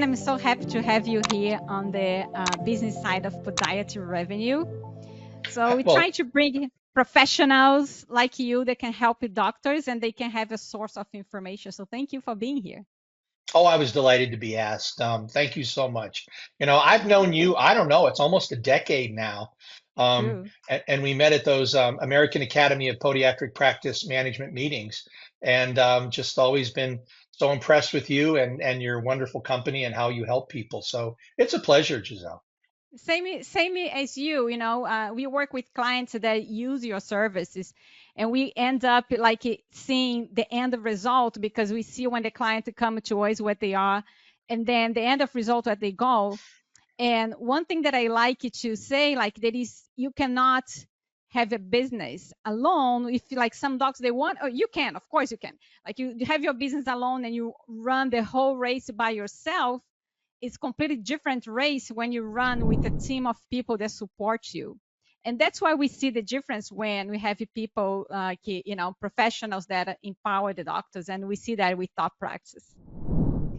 I'm so happy to have you here on the business side of Podiatry revenue. So we're Well, trying to bring professionals like you that can help doctors and they can have a source of information. So thank you for being here. oh, I was delighted to be asked. Thank you so much. I've known you, I don't know, it's almost a decade now. True. And we met at those American Academy of Podiatric Practice Management meetings, and just always been so impressed with you and your wonderful company and how you help people. So it's a pleasure, Giselle. Same as you, we work with clients that use your services and we end up like seeing the end of result because we see when the client come to us what they are and then the end of result what they go. And one thing that I like to say, like that is you cannot have a business alone. If like some docs they want, or you can, of course you can. Like you have your business alone and you run the whole race by yourself. It's completely different race when you run with a team of people that support you. And that's why we see the difference when we have people like professionals that empower the doctors, and we see that with top practice.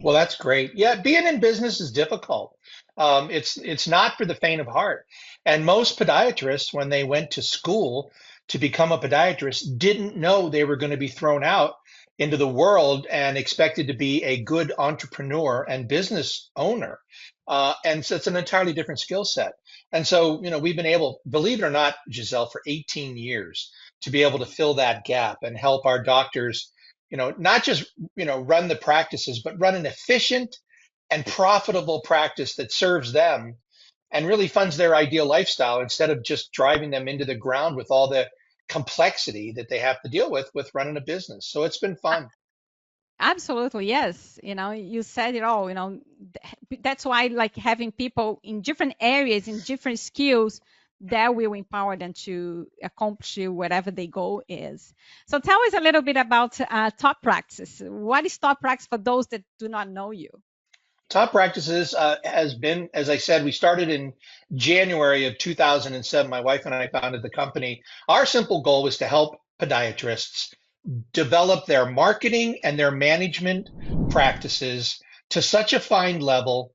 Well, that's great. Yeah, being in business is difficult. It's not for the faint of heart. And most podiatrists, when they went to school to become a podiatrist, didn't know they were going to be thrown out into the world and expected to be a good entrepreneur and business owner. And so it's an entirely different skill set. And so, we've been able, believe it or not, Giselle, for 18 years to be able to fill that gap and help our doctors not just, run the practices, but run an efficient and profitable practice that serves them and really funds their ideal lifestyle instead of just driving them into the ground with all the complexity that they have to deal with running a business. So it's been fun. Absolutely, yes. You said it all. That's why like having people in different areas, in different skills, that will empower them to accomplish whatever their goal is. So tell us a little bit about top practice. What is top practice for those that do not know you? Top Practices has been, as I said, we started in January of 2007. My wife and I founded the company. Our simple goal was to help podiatrists develop their marketing and their management practices to such a fine level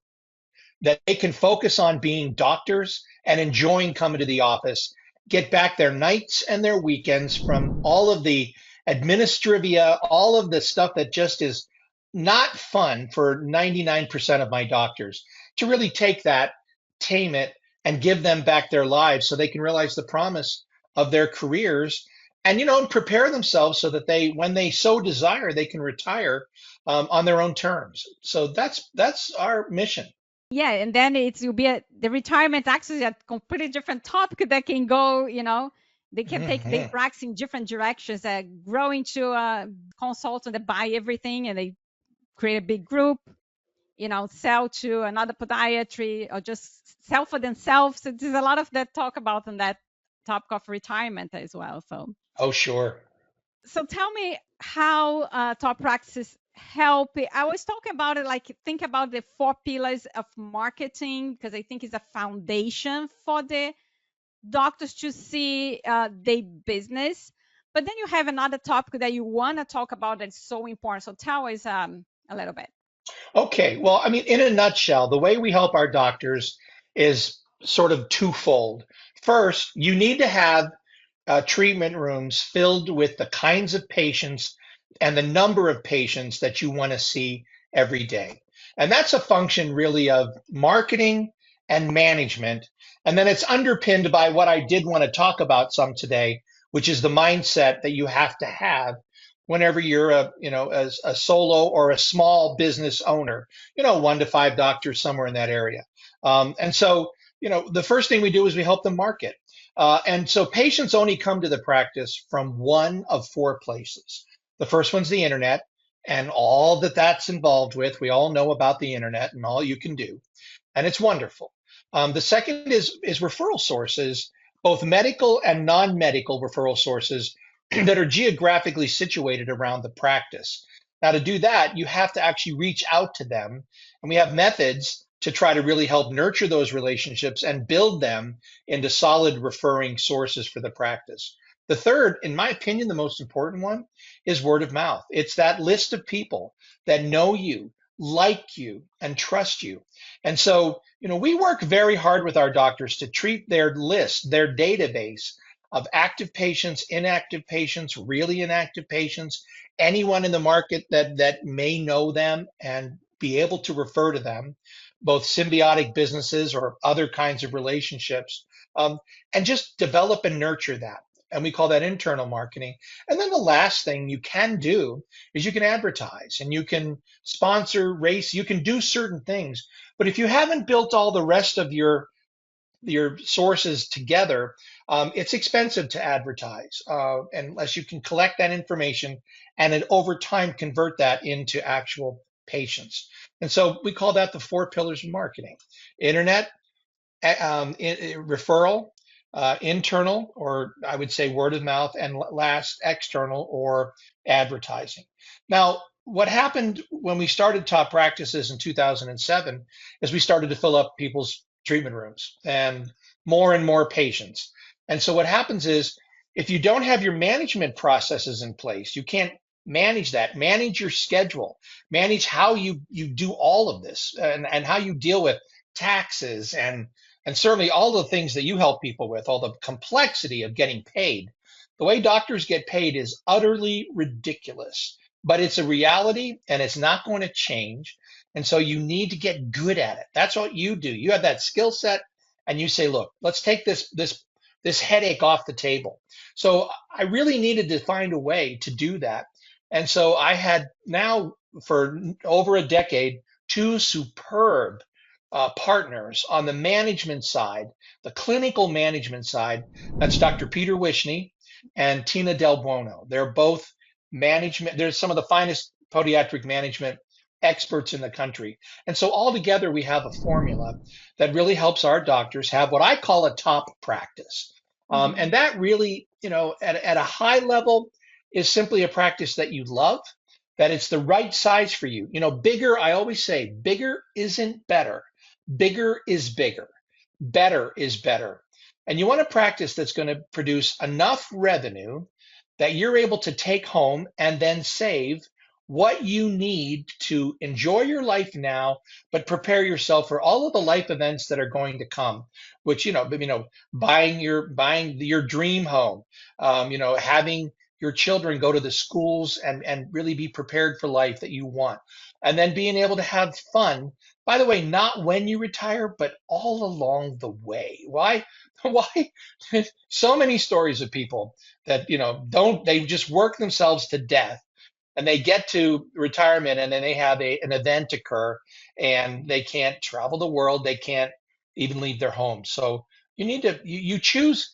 that they can focus on being doctors and enjoying coming to the office, get back their nights and their weekends from all of the administrivia, all of the stuff that just is not fun for 99% of my doctors, to really take that, tame it, and give them back their lives so they can realize the promise of their careers and prepare themselves so that when they so desire, they can retire on their own terms. So that's our mission. Yeah, and then will be the retirement actually a completely different topic that can go, they can take their Mhm. practice in different directions, grow into a consultant that buy everything and they create a big group, sell to another podiatry or just sell for themselves. So there's a lot of that talk about on that topic of retirement as well. Oh, sure. So tell me how top practices help. I was talking about it like think about the four pillars of marketing because I think it's a foundation for the doctors to see their business. But then you have another topic that you want to talk about that's so important. So tell us a little bit. Okay. Well, I mean, in a nutshell, the way we help our doctors is sort of twofold. First, you need to have treatment rooms filled with the kinds of patients and the number of patients that you want to see every day. And that's a function really of marketing and management. And then it's underpinned by what I did want to talk about some today, which is the mindset that you have to have whenever you're as a solo or a small business owner, 1 to 5 doctors somewhere in that area. And so, the first thing we do is we help them market. And so patients only come to the practice from one of four places. The first one's the internet and all that that's involved with. We all know about the internet and all you can do, and it's wonderful. The second is referral sources, both medical and non-medical referral sources that are geographically situated around the practice. Now, to do that, you have to actually reach out to them, and we have methods to try to really help nurture those relationships and build them into solid referring sources for the practice. The third, in my opinion, the most important one is word of mouth. It's that list of people that know you, like you and trust you. And so, we work very hard with our doctors to treat their list, their database of active patients, inactive patients, really inactive patients, anyone in the market that may know them and be able to refer to them, both symbiotic businesses or other kinds of relationships, um, and just develop and nurture that. And we call that internal marketing. And then the last thing you can do is you can advertise and you can sponsor race, you can do certain things. But if you haven't built all the rest of your sources together, it's expensive to advertise unless you can collect that information and then over time convert that into actual patients. And so we call that the four pillars of marketing: internet, referral, internal, or I would say word of mouth, and last, external or advertising. Now, what happened when we started Top Practices in 2007 is we started to fill up people's treatment rooms and more patients. And so what happens is if you don't have your management processes in place, you can't manage that, manage your schedule, manage how you do all of this and how you deal with taxes and certainly all the things that you help people with, all the complexity of getting paid. The way doctors get paid is utterly ridiculous, but it's a reality and it's not going to change. And so you need to get good at it. That's what you do. You have that skill set and you say, look, let's take this headache off the table. So I really needed to find a way to do that. And so I had now for over a decade, two superb partners on the management side, the clinical management side. That's Dr. Peter Wishney and Tina Del Buono. They're both management. They're some of the finest podiatric management experts in the country. And so all together we have a formula that really helps our doctors have what I call a top practice. Hmm. And that really, at a high level is simply a practice that you love, that it's the right size for you. Bigger, I always say, bigger isn't better. Bigger is bigger. Better is better. And you want a practice that's going to produce enough revenue that you're able to take home and then save what you need to enjoy your life now, but prepare yourself for all of the life events that are going to come, which, buying your dream home, having your children go to the schools and really be prepared for life that you want, and then being able to have fun. By the way, not when you retire, but all along the way. Why? Why? So many stories of people that, don't, they just work themselves to death and they get to retirement and then they have an event occur and they can't travel the world. They can't even leave their home. So you choose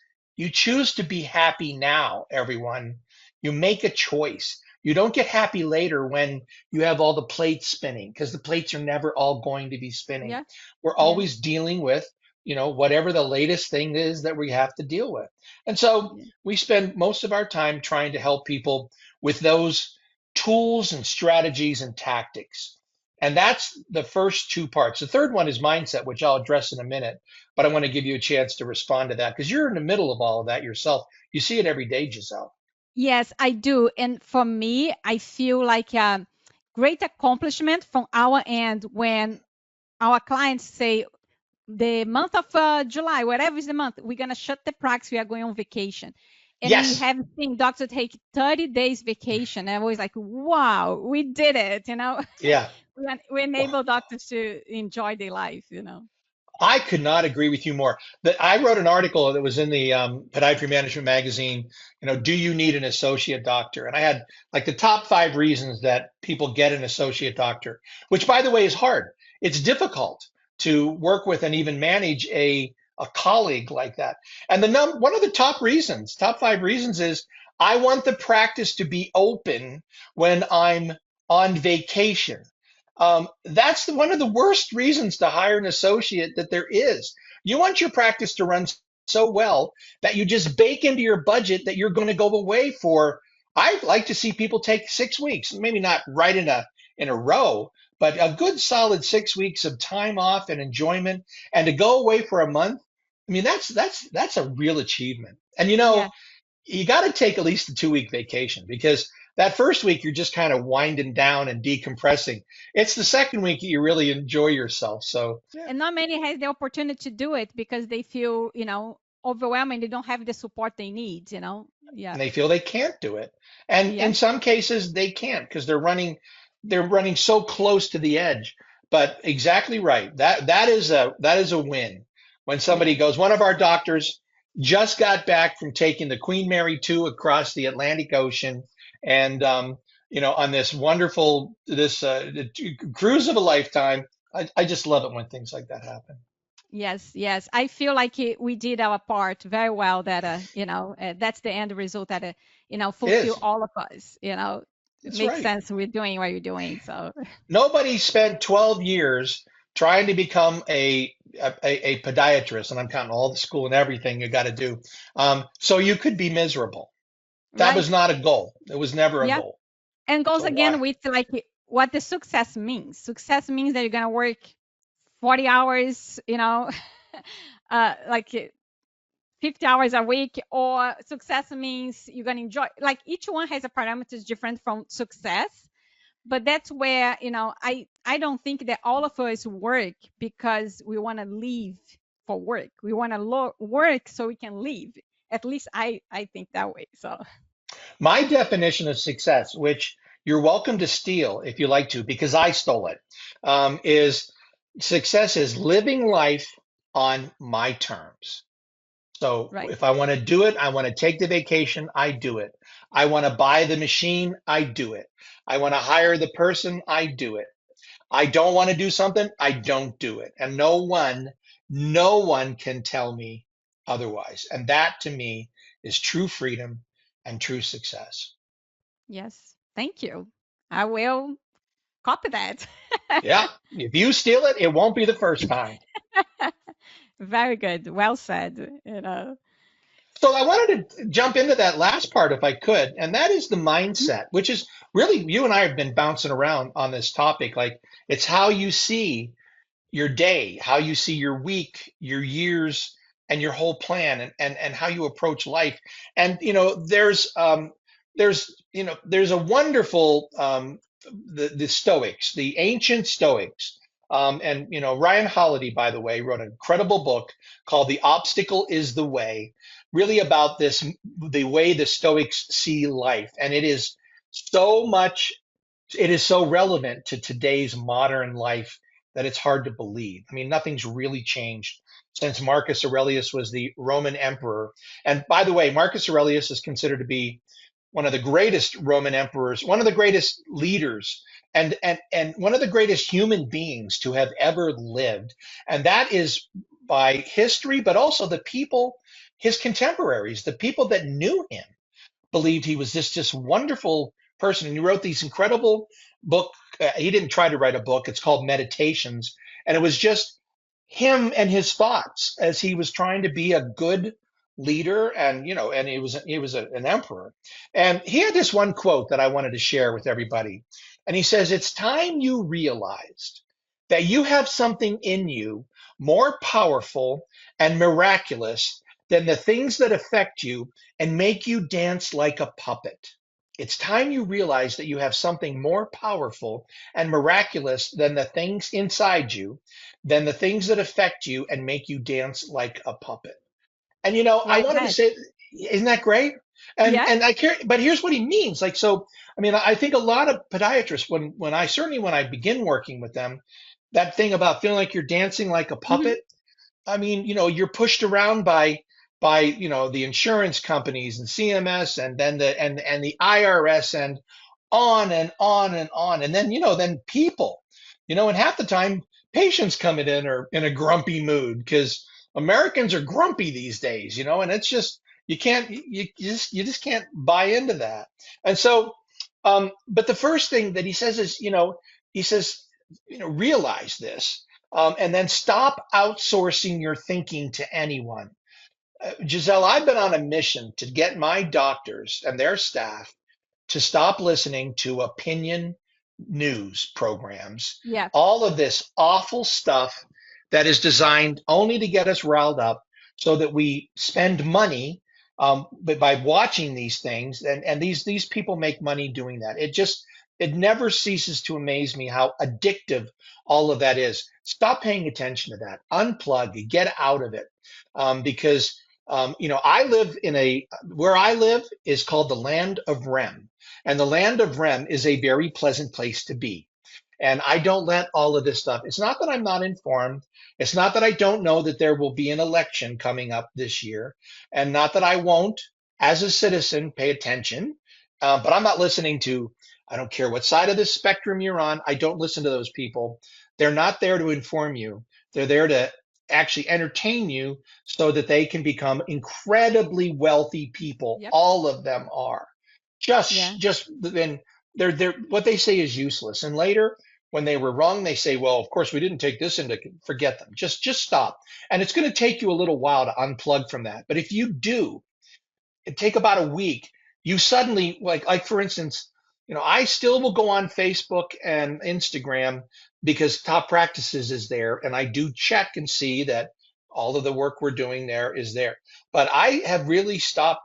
to be happy now, everyone. You make a choice. You don't get happy later when you have all the plates spinning, because the plates are never all going to be spinning. Yeah. We're Yeah. always dealing with, whatever the latest thing is that we have to deal with. And so Yeah. we spend most of our time trying to help people with those tools and strategies and tactics. And that's the first two parts. The third one is mindset, which I'll address in a minute, but I want to give you a chance to respond to that because you're in the middle of all of that yourself. You see it every day, Giselle. Yes, I do. And for me, I feel like a great accomplishment from our end when our clients say, the month of July, whatever is the month, we're going to shut the practice. We are going on vacation. And we Yes. have seen doctors take 30 days vacation. And I was like, wow, we did it. Yeah. We enable doctors to enjoy their life. I could not agree with you more. That I wrote an article that was in the Podiatry Management magazine. Do you need an associate doctor? And I had like the top 5 reasons that people get an associate doctor, which, by the way, is hard. It's difficult to work with and even manage a colleague like that. And one of the top 5 reasons is I want the practice to be open when I'm on vacation. That's one of the worst reasons to hire an associate that there is. You want your practice to run so well that you just bake into your budget that you're going to go away for. I like to see people take 6 weeks, maybe not right in a row, but a good solid 6 weeks of time off and enjoyment, and to go away for a month. I mean, that's a real achievement. And Yeah. you got to take at least a 2 week vacation because that first week you're just kind of winding down and decompressing. It's the second week that you really enjoy yourself. So yeah, And not many has the opportunity to do it because they feel, overwhelmed and they don't have the support they need, Yeah. and they feel they can't do it. And in Yes. some cases they can't because they're running so close to the edge. But exactly right. That is a win. When somebody Yes. goes, one of our doctors just got back from taking the Queen Mary 2 across the Atlantic Ocean, and on this wonderful this cruise of a lifetime. I just love it when things like that happen. Yes, yes. I feel like we did our part very well. That that's the end result that It fulfill is. all of us. It It's makes right. sense. We're doing what you're doing. So Nobody spent 12 years trying to become a podiatrist, and I'm counting all the school and everything you got to do. So you could be miserable. That right, was not a goal. It was never a yeah, goal. and goes So why? again with like what the success means. Success means that you're gonna work 40 hours. Like 50 hours a week, or success means you're gonna enjoy. Like each one has a parameters different from success. But that's where I don't think that all of us work because we want to leave for work. We want to work so we can leave. At least I think that way. So My definition of success, which you're welcome to steal if you like to, because I stole it, is success is living life on my terms. So right. if I want to do it, I want to take the vacation, I do it. I want to buy the machine, I do it. I want to hire the person, I do it. I don't want to do something, I don't do it. And no one can tell me otherwise. And that to me is true freedom and true success. Yes. Thank you. I will copy that. Yeah. If you steal it, it won't be the first time. Very good. Well said. So I wanted to jump into that last part if I could, and that is the Mhm. mindset, which is really you and I have been bouncing around on this topic. Like it's how you see your day, how you see your week, your years, and your whole plan, and how you approach life. And there's a wonderful the Stoics, the ancient Stoics. And Ryan Holiday, by the way, wrote an incredible book called "The Obstacle Is the Way," really about this, the way the Stoics see life, and so much it is so relevant to today's modern life that it's hard to believe. I mean, nothing's really changed since Marcus Aurelius was the Roman emperor. And by the way, Marcus Aurelius is considered to be one of the greatest Roman emperors, one of the greatest leaders, and one of the greatest human beings to have ever lived. And that is by history, but also the people, his contemporaries, the people that knew him believed he was this wonderful person. And he wrote these incredible book. He didn't try to write a book. It's called Meditations, and it was just him and his thoughts as he was trying to be a good leader. And an emperor. And he had this one quote that I wanted to share with everybody. And he says, "It's time you realized that you have something in you more powerful and miraculous than the things that affect you and make you dance like a puppet. It's time you realize that you have something more powerful and miraculous than the things inside you, than the things that affect you and make you dance like a puppet." And I Like wanted to that. say, isn't that great? And Yeah. and I care, but here's what he means. Like, so, I mean, I think a lot of podiatrists, when I begin working with them, that thing about feeling like you're dancing like a Hmm. puppet, I mean, you're pushed around by the insurance companies and CMS, and then the IRS, and on and on and on. And then people, and half the time patients coming in are in a grumpy mood because Americans are grumpy these days, and it's just you can't you just can't buy into that. And so but the first thing that he says is, he says, realize this, and then stop outsourcing your thinking to anyone. Giselle, I've been on a mission to get my doctors and their staff to stop listening to opinion news programs, Yeah. all of this awful stuff that is designed only to get us riled up so that we spend money But by watching these things, and these people make money doing that. It never ceases to amaze me how addictive all of that is. Stop paying attention to that. Unplug, get out of it. Because I live where I live is called the land of REM. And the land of REM is a very pleasant place to be. And I don't let all of this stuff. It's not that I'm not informed. It's not that I don't know that there will be an election coming up this year, and not that I won't, as a citizen, pay attention. But I'm not listening to. I don't care what side of the spectrum you're on. I don't listen to those people. They're not there to inform you. They're there to actually entertain you so that they can become incredibly wealthy people. Yep. All of them are. Yeah. Just then they're what they say is useless. And later when they were wrong, they say, well, of course, we didn't take this into, forget them. Just stop. And it's going to take you a little while to unplug from that. But if you do, it take about a week, you suddenly, like for instance, I still will go on Facebook and Instagram because Top Practices is there. And I do check and see that all of the work we're doing there is there. But I have really stopped.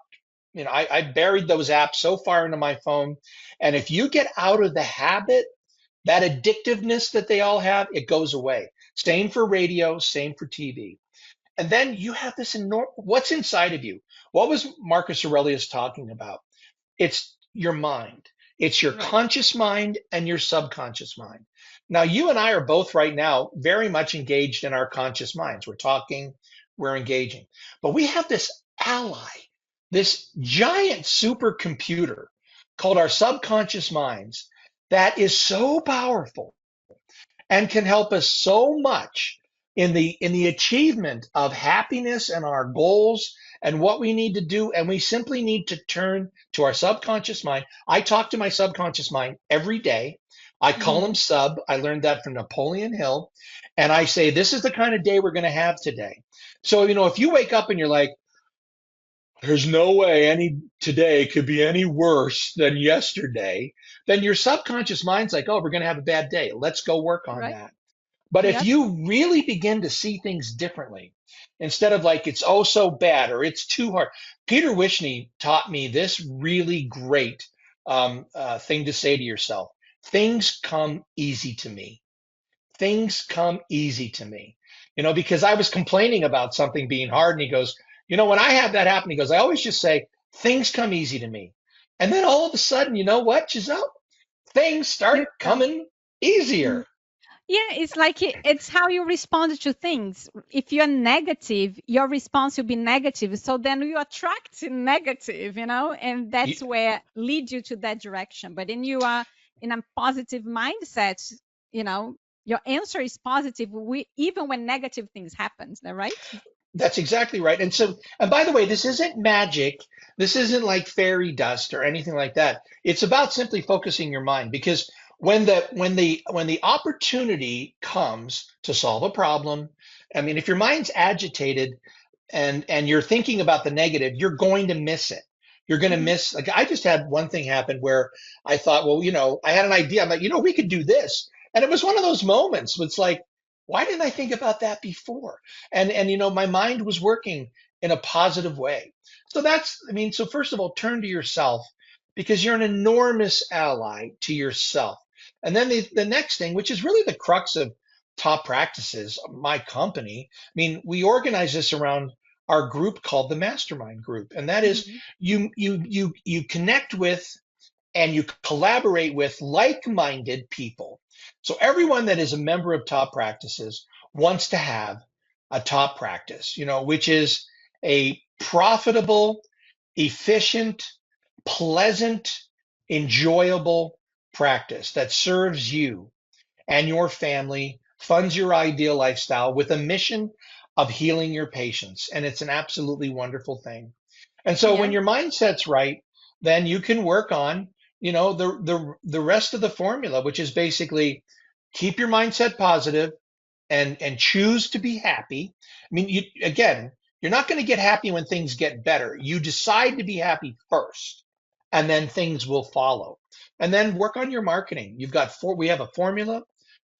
I buried those apps so far into my phone. And if you get out of the habit, that addictiveness that they all have, it goes away. Same for radio, same for TV. And then you have this enormous, what's inside of you? What was Marcus Aurelius talking about? It's your mind. It's your Right. conscious mind and your subconscious mind. Now, you and I are both right now very much engaged in our conscious minds. We're talking, we're engaging. But we have this ally, this giant supercomputer called our subconscious minds that is so powerful and can help us so much in the achievement of happiness and our goals and what we need to do. And we simply need to turn to our subconscious mind. I talk to my subconscious mind every day. I call him Hmm. sub. I learned that from Napoleon Hill. And I say, this is the kind of day we're going to have today. So, if you wake up and you're like, there's no way any today could be any worse than yesterday, then your subconscious mind's like, oh, we're going to have a bad day. Let's go work on Right. that. But if Yep. you really begin to see things differently, instead of like it's oh so bad or it's too hard, Peter Wishney taught me this really great thing to say to yourself: things come easy to me. Things come easy to me. Because I was complaining about something being hard, and he goes, when I have that happen, he goes, I always just say things come easy to me, and then all of a sudden, you know what, Giselle, things start You go. coming easier. Yeah, it's like it's how you respond to things. If you're negative, your response will be negative. So then you attract negative, and that's where lead you to that direction. But then you are in a positive mindset, you know, your answer is positive even when negative things happen. Is that right? That's exactly right. And by the way, this isn't magic. This isn't like fairy dust or anything like that. It's about simply focusing your mind because when the opportunity comes to solve a problem, I mean, if your mind's agitated and you're thinking about the negative, you're going to miss it. You're going to Hmm. miss, like, I just had one thing happen where I thought, well, I had an idea. I'm like, we could do this. And it was one of those moments. It's like, why didn't I think about that before? And my mind was working in a positive way. So so first of all, turn to yourself because you're an enormous ally to yourself. And then the next thing, which is really the crux of Top Practices, my company, I mean, we organize this around our group called the Mastermind Group, and that is Hmm. you connect with and you collaborate with like-minded people. So everyone that is a member of Top Practices wants to have a top practice, which is a profitable, efficient, pleasant, enjoyable practice that serves you and your family, funds your ideal lifestyle with a mission of healing your patients. And it's an absolutely wonderful thing. And so when Yeah. your mindset's right, then you can work on, the rest of the formula, which is basically keep your mindset positive and choose to be happy. I mean, you're not going to get happy when things get better. You decide to be happy first, and then things will follow. And then work on your marketing. We have a formula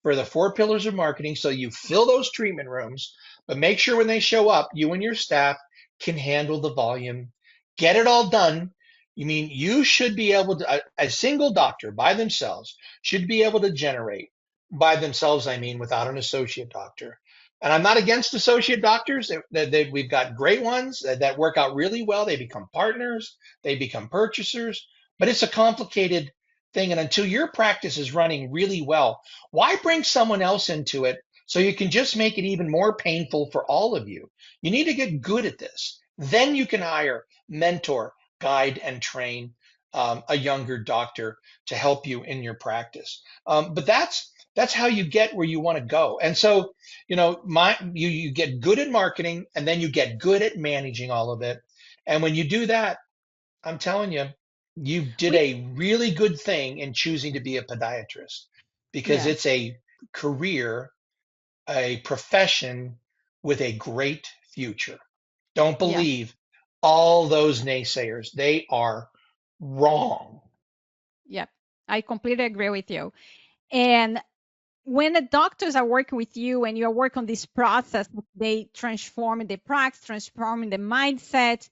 for the 4 pillars of marketing. So you fill those treatment rooms, but make sure when they show up, you and your staff can handle the volume get it all done. You mean you should be able to, a single doctor by themselves should be able to generate by themselves, I mean, without an associate doctor. And I'm not against associate doctors. We've got great ones that work out really well. They become partners, they become purchasers, but it's a complicated thing. And until your practice is running really well, why bring someone else into it so you can just make it even more painful for all of you? You need to get good at this. Then you can hire, mentor, guide, and train a younger doctor to help you in your practice. But that's how you get where you want to go. And so, you get good at marketing, and then you get good at managing all of it. And when you do that, I'm telling you, you did We a really good thing in choosing to be a podiatrist because Yes. it's a career, a profession with a great future. Don't Yes. believe all those naysayers. They are wrong. Yep. I completely agree with you. And when the doctors are working with you and you're working on this process, they transforming the practice, transforming the mindset.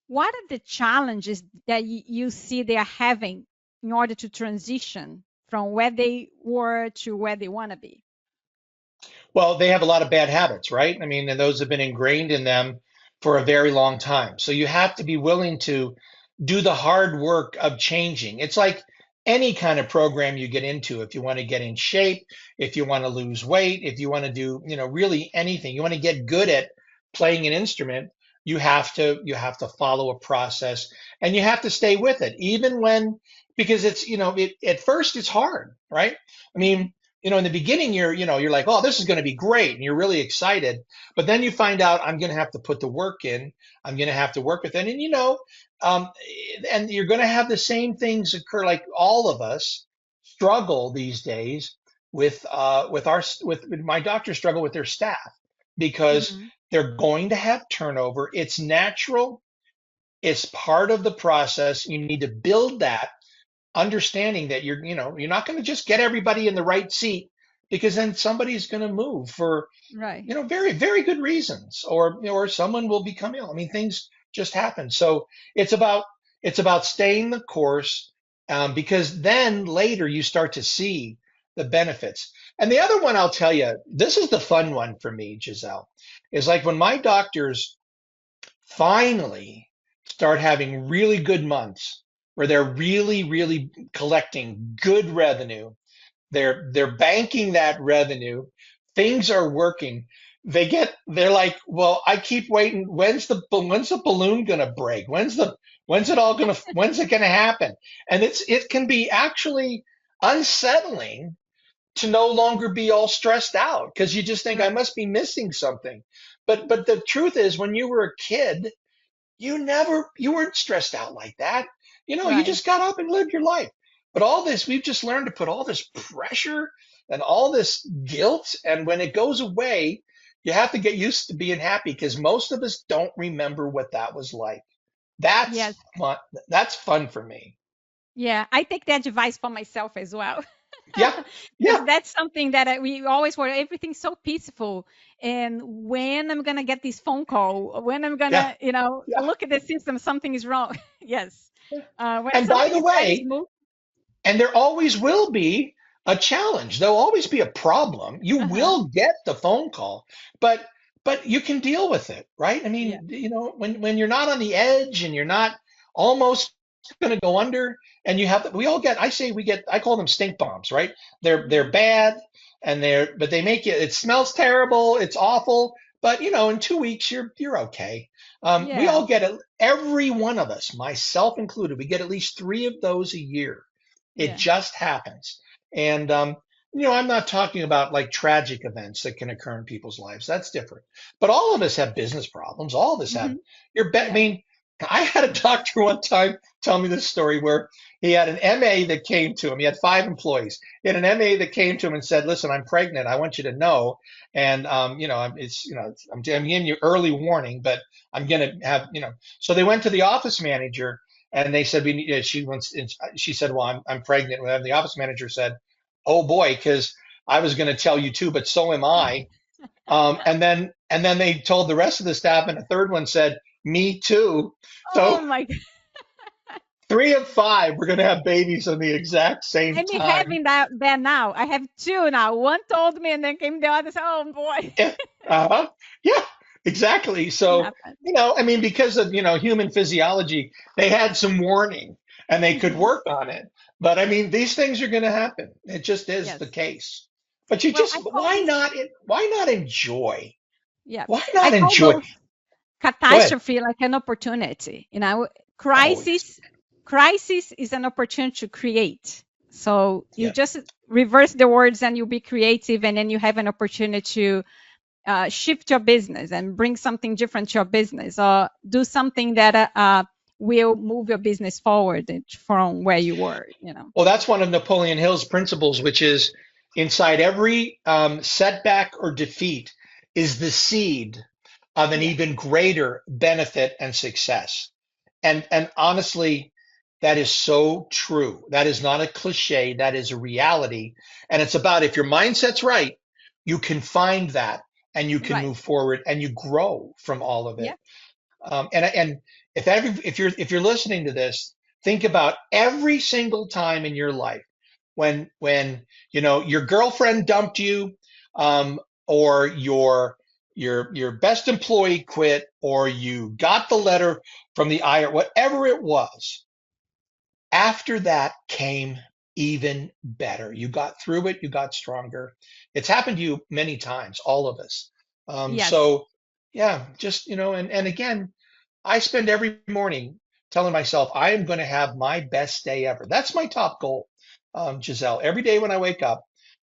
What are the challenges that you see they are having in order to transition from where they were to where they want to be? Well, they have a lot of bad habits, right? I mean, and those have been ingrained in them for a very long time. So you have to be willing to do the hard work of changing. It's like any kind of program you get into. If you want to get in shape, if you want to lose weight, if you want to do, really anything, you want to get good at playing an instrument, you have to follow a process and you have to stay with it, even when because at first it's hard, right? I mean, in the beginning you're like, oh, this is going to be great, and you're really excited, but then you find out I'm going to have to put the work in, I'm going to have to work with it, and um, and you're going to have the same things occur, like all of us struggle these days with my doctors struggle with their staff because Hmm. they're going to have turnover. It's natural, it's part of the process. You need to build that understanding that you're not going to just get everybody in the right seat, because then somebody's going to move for Right. very very good reasons, or someone will become ill. I mean, things just happen. So it's about staying the course, because then later you start to see the benefits. And the other one, I'll tell you, this is the fun one for me, Giselle, is like when my doctors finally start having really good months where they're really, really collecting good revenue. They're banking that revenue. Things are working. They're like, well, I keep waiting. When's the balloon gonna break? When's it gonna happen? And it can be actually unsettling to no longer be all stressed out because you just think I Right. must be missing something. But the truth is, when you were a kid, you weren't stressed out like that. You Right. just got up and lived your life. But all this, we've just learned to put all this pressure and all this guilt. And when it goes away, you have to get used to being happy, because most of us don't remember what that was like. Yes. That's fun. That's fun for me. Yeah. I take that advice for myself as well. Yeah. Because Yeah. that's something that we always were everything's so peaceful. And when I'm gonna get this phone call, when I'm Yeah. gonna, Yeah. look at the system, something is wrong. Yes. Yeah. When And by something the is very way, smooth. and there always will be a challenge. There'll always be a problem. You Uh-huh. will get the phone call, but you can deal with it, right? I Yeah. mean, when you're not on the edge and you're not almost going to go under, and we all get, I call them stink bombs, right? They're Hmm. bad, but they make it smells terrible, it's awful, but in 2 weeks you're okay. We Yeah. all get it. Every one of us, myself included, we get at least three of those a year. It Yeah. just happens. And, I'm not talking about like tragic events that can occur in people's lives. That's different. But all of us have business problems. All of us have. Hmm. I Yeah. mean, I had a doctor one time tell me this story where he had an MA that came to him. He had 5 employees. He had an MA that came to him and said, "Listen, I'm pregnant. I want you to know, and I'm giving you early warning, but I'm going to have." So they went to the office manager and they said, she said, well, I'm pregnant. And the office manager said, oh boy, because I was going to tell you too, but so am I. And then they told the rest of the staff, and a third one said, Me too. Oh So my God. 3 of 5, we're going to have babies on the exact same I'm time. having that now. I have two now. One told me, and then came the other. So, oh boy, Yeah. Uh-huh. Yeah, exactly. it So, happened. I mean, because of, human physiology, they had some warning and they could Hmm. work on it. But I mean, these things are going to happen. It just is the Yes. case. But you Well, just, I call this. why not enjoy? Yeah, Why I not call enjoy? those Go ahead. catastrophe like an opportunity. Oh, Crisis is an opportunity to create. So you yeah. just reverse the words and you be creative, and then you have an opportunity to shift your business and bring something different to your business, or do something that will move your business forward from where you were. Well, that's one of Napoleon Hill's principles, which is inside every setback or defeat is the seed of an Yes, even greater benefit and success. And honestly, that is so true. That is not a cliche. That is a reality. And it's about if your mindset's right, you can find that and you can right. move forward and you grow from all of it. Yeah, And if you're listening to this, think about every single time in your life when your girlfriend dumped you, um, or your best employee quit, or you got the letter from the IRS, whatever it was. After that came even better. You got through it. You got stronger. It's happened to you many times, all of us. yes, So yeah, just and again, I spend every morning telling myself I am going to have my best day ever. That's my top goal, Giselle. Every day when I wake up,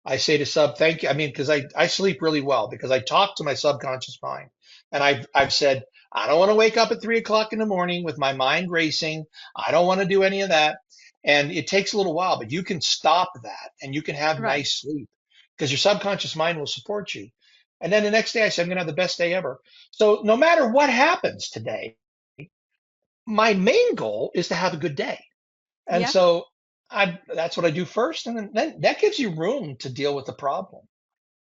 I say to sub, thank you. I mean, because I sleep really well because I talk to my subconscious mind. And I've said, I don't want to wake up at 3 o'clock in the morning with my mind racing. I don't want to do any of that. And it takes a little while, but you can stop that and you can have right. nice sleep because your subconscious mind will support you. And then the next day I say, I'm going to have the best day ever. So no matter what happens today, my main goal is to have a good day. And Yeah, so that's what I do first. And then that gives you room to deal with the problem.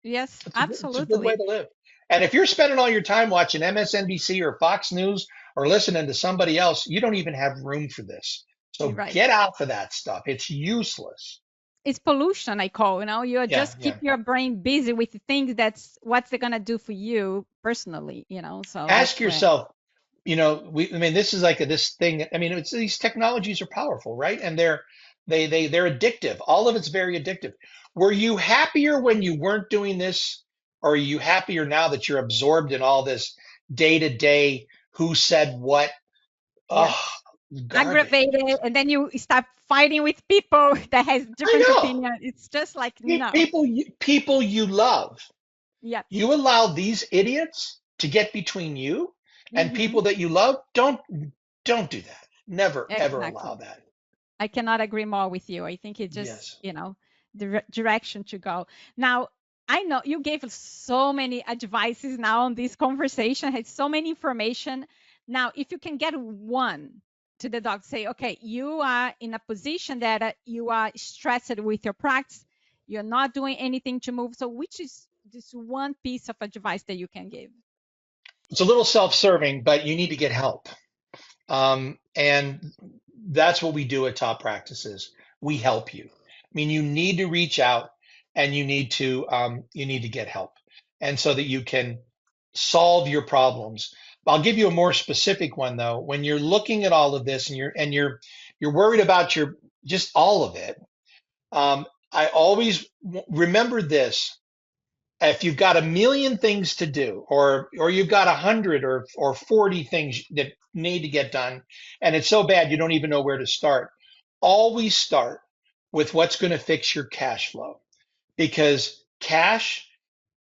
yes, It's a good way absolutely. to live. And if you're spending all your time watching MSNBC or Fox News or listening to somebody else, you don't even have room for this. You're So right. get out for that stuff. It's useless. It's pollution, I call. You Yeah, just keep yeah. your brain busy with the things that's what's it gonna do for you personally. So Ask that's where. yourself, I mean, this is like this thing. I mean, these technologies are powerful, right? And they're addictive. All of it's very addictive. Were you happier when you weren't doing this, or are you happier now that you're absorbed in all this day to day, who said what? Yes, Oh, aggravated, garbage. and then you start fighting with people that has I different know. opinion. It's just like no. People you love. Yep. You allow these idiots to get between you and Hmm. people that you love. Don't do that. Never ever allow Exactly. that. I cannot agree more with you. I think it just, Yes. the direction to go. Now, I know you gave us so many advices now on this conversation, had so many information. Now, if you can get one to the doctor, say, okay, you are in a position that you are stressed with your practice, you're not doing anything to move. So, which is this one piece of advice that you can give? It's a little self-serving, but you need to get help. And that's what we do at Top Practices. We help you. I mean, you need to reach out and you need to get help, and so that you can solve your problems. I'll give you a more specific one though. When you're looking at all of this and you're worried about your just all of it, I always remember this: if you've got a million things to do, or you've got 100 or 40 things that need to get done, and it's so bad you don't even know where to start, always start with what's going to fix your cash flow, because cash,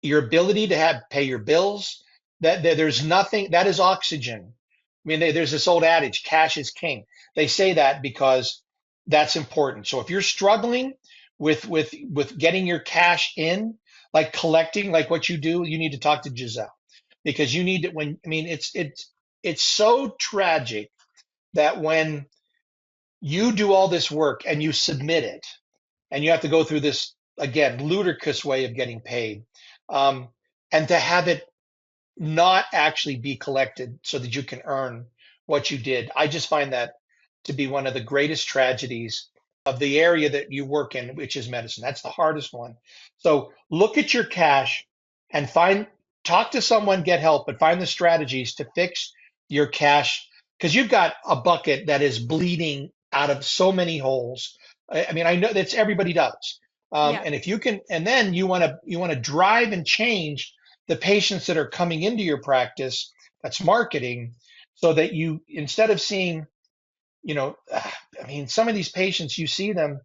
your ability to have pay your bills, that there's nothing that is oxygen. I mean, there's this old adage, cash is king. They say that because that's important. So if you're struggling with getting your cash in, like collecting, like what you do, you need to talk to Giselle, because you need to, when I mean it's so tragic that when you do all this work and you submit it, and you have to go through this again ludicrous way of getting paid, um, and to have it not actually be collected so that you can earn what you did. I just find that to be one of the greatest tragedies of the area that you work in, which is medicine. That's the hardest one. So look at your cash and talk to someone, get help, but find the strategies to fix your cash because you've got a bucket that is bleeding out of so many holes. I mean, I know that's everybody does. Yeah, And if you can, and then you want to drive and change the patients that are coming into your practice. That's marketing, so that you instead of seeing, I mean, some of these patients you see them,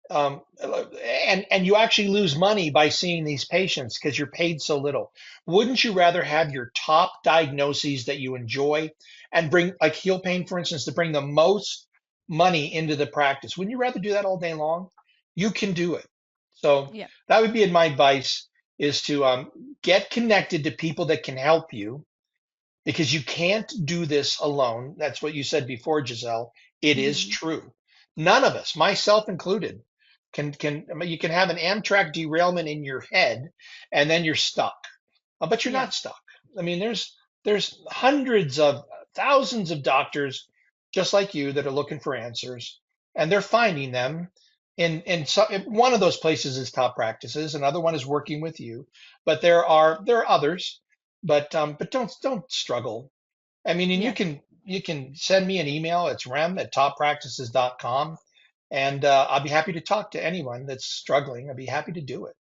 and you actually lose money by seeing these patients because you're paid so little. Wouldn't you rather have your top diagnoses that you enjoy and bring, like heel pain, for instance, to bring the most money into the practice? Wouldn't you rather do that all day long? You can do it. So yeah, that would be my advice is to get connected to people that can help you because you can't do this alone. That's what you said before, Giselle. It is hmm, true. None of us, myself included, can I mean, you can have an Amtrak derailment in your head and then you're stuck. But you're yeah, not stuck. I mean, there's hundreds of thousands of doctors just like you that are looking for answers, and they're finding them. In one of those places is Top Practices, another one is working with you, but there are others. But don't struggle. I mean, and you yeah. can you can send me an email. It's rem@toppractices.com, and I'll be happy to talk to anyone that's struggling. I'd be happy to do it.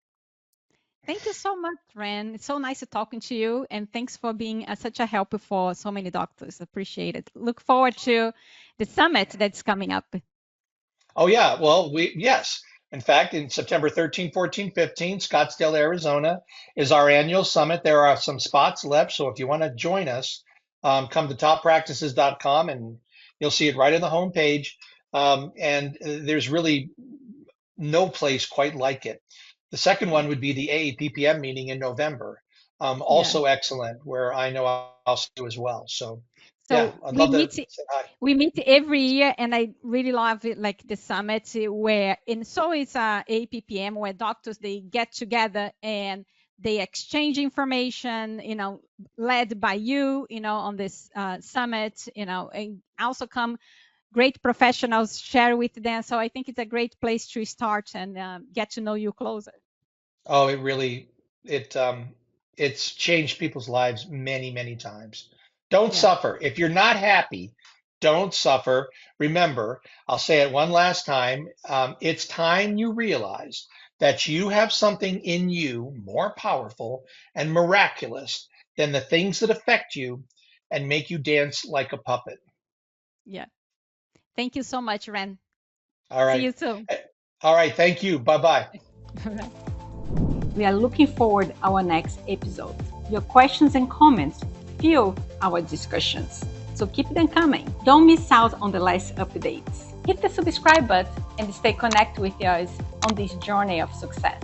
Thank you so much, Ren. It's so nice talking to you, and thanks for being such a help for so many doctors. Appreciate it. Look forward to the summit that's coming up. Oh yeah, well we yes. In fact, in September 13, 14, 15, Scottsdale, Arizona is our annual summit. There are some spots left, so if you want to join us, come to toppractices.com and you'll see it right on the homepage. And there's really no place quite like it. The second Yeah, one would be the AAPPM meeting in November. yeah. Also excellent, where I know I'll see you as well. So yeah, So I'd love to say hi. we meet every year, and I really love it, like the summit where, and so it's APPM where doctors they get together and they exchange information, led by you, on this summit, and also come great professionals share with them. So I think it's a great place to start and get to know you closer. Oh, it really it's changed people's lives many, many times. Don't Yeah, suffer. If you're not happy, don't suffer. Remember, I'll say it one last time. It's time you realize that you have something in you more powerful and miraculous than the things that affect you and make you dance like a puppet. yeah. Thank you so much, Ren. All See right. you soon. Eh, All right. Thank you. Bye bye. We are looking forward to our next episode. Your questions and comments fuel our discussions. So keep them coming. Don't miss out on the latest updates. Hit the subscribe button and stay connected with us on this journey of success.